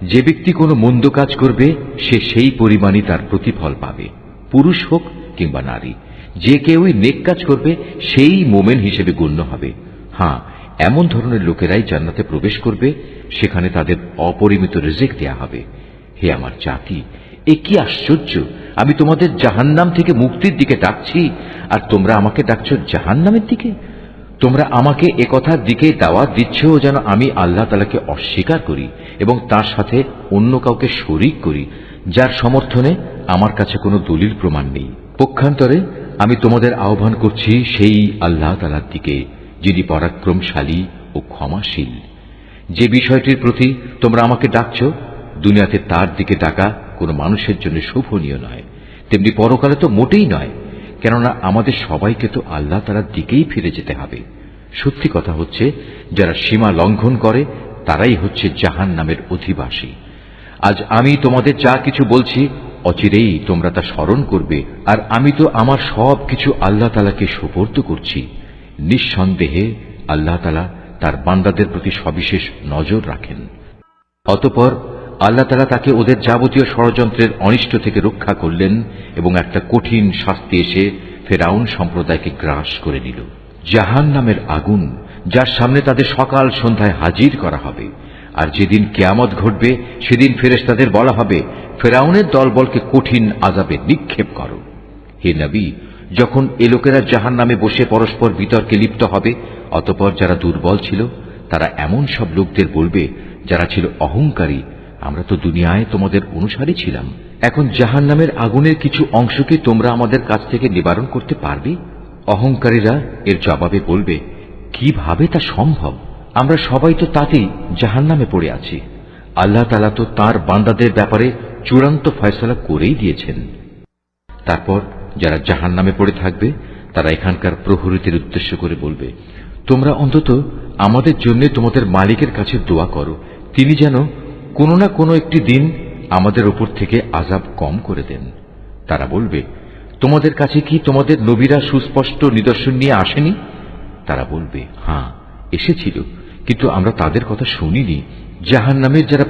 যে ব্যক্তি কোনো মন্দ কাজ করবে সে সেই পরিমাণই তার প্রতিফল পাবে, পুরুষ হোক কিংবা নারী। যে কেউই নেক কাজ করবে সেই মোমেন হিসেবে গণ্য হবে। হ্যাঁ, এমন ধরনের লোকেরাই জান্নাতে প্রবেশ করবে, সেখানে তাদের অপরিমিত রিজিক দেয়া হবে। হে আমার জাতি, এ কি আশ্চর্য! আমি তোমাদের জাহান্নাম থেকে মুক্তির দিকে ডাকছি, আর তোমরা আমাকে ডাকছো জাহান্নামের দিকে। তোমরা আমাকে এ কথার দিকে দাওয়াত দিচ্ছ যেন আমি আল্লাহ তাআলাকে অস্বীকার করি এবং তার সাথে অন্য কাউকে শরীক করি, যার সমর্থনে আমার কাছে কোনো দলিল প্রমাণ নেই। পক্ষান্তরে আমি তোমাদের আহ্বান করছি সেই আল্লাহ তাআলার দিকে, যিনি পরাক্রমশালী ও ক্ষমাশীল। যে বিষয়টির প্রতি তোমরা আমাকে ডাকছ, দুনিয়াতে তার দিকে ডাকা কোনো মানুষের জন্য শোভনীয় নয়, তেমনি পরকালে তো মোটেই নয়, কেননা আমাদের সবাইকে তো আল্লাহ তাআলার দিকেই ফিরে যেতে হবে। সত্যি কথা হচ্ছে, যারা সীমা লঙ্ঘন করে তারাই হচ্ছে জাহান্নামের অধিবাসী। আজ আমি তোমাদের যা কিছু বলছি অচিরেই তোমরা তা স্মরণ করবে, আর আমি তো আমার সব কিছু আল্লাহ তাআলাকে সুপর্দ করছি। নিঃসন্দেহে আল্লাহ তাআলা তার বান্দাদের প্রতি সবিশেষ নজর রাখেন। অতঃপর আল্লাহ তাআলা তাকে ওদের যাবতীয় ষড়যন্ত্রের অনিষ্ট থেকে রক্ষা করলেন এবং একটা কঠিন শাস্তি এসে ফেরাউন সম্প্রদায়কে গ্রাস করে নিল। জাহান্নামের আগুন, যার সামনে তাদের সকাল সন্ধ্যায় হাজির করা হবে। আর যেদিন কিয়ামত ঘটবে সেদিন ফেরেশতাদের বলা হবে, ফেরাউনের দলবলকে কঠিন আযাবে নিক্ষেপ করো। হে নবী, যখন এ লোকেরা জাহান্নামে বসে পরস্পর বিতর্কে লিপ্ত হবে, অতঃপর যারা দুর্বল ছিল তারা এমন সব লোকদের বলবে যারা ছিল অহংকারী, আমরা তো দুনিয়ায় তোমাদের অনুসারী ছিলাম, এখন জাহান্নামের আগুনের কিছু অংশকে তোমরা আমাদের কাছ থেকে নিবারণ করতে পারবে? অহংকারীরা এর জবাবে বলবে, কিভাবে তা সম্ভব? আমরা সবাই তো তাতেই জাহান্নামে পড়ে আছি। আল্লাহ তাআলা তো তাঁর বান্দাদের ব্যাপারে চূড়ান্ত ফয়সালা করেই দিয়েছেন। তারপর যারা জাহান্নামে পড়ে থাকবে তারা এখানকার প্রহরীদের উদ্দেশ্য করে বলবে, তোমরা অন্তত আমাদের জন্য তোমাদের মালিকের কাছে দোয়া করো, তিনি যেন কোনো না কোনো একটি দিন আমাদের উপর থেকে আযাব কম করে দেন। তারা বলবে, তোমাদের কাছে কি তোমাদের নবীরা সুস্পষ্ট নিদর্শন নিয়ে আসেনি? তারা বলবে, হ্যাঁ এসেছিল, কিন্তু আমরা তাদের কথা শুনিনি। জাহান্নামের যারা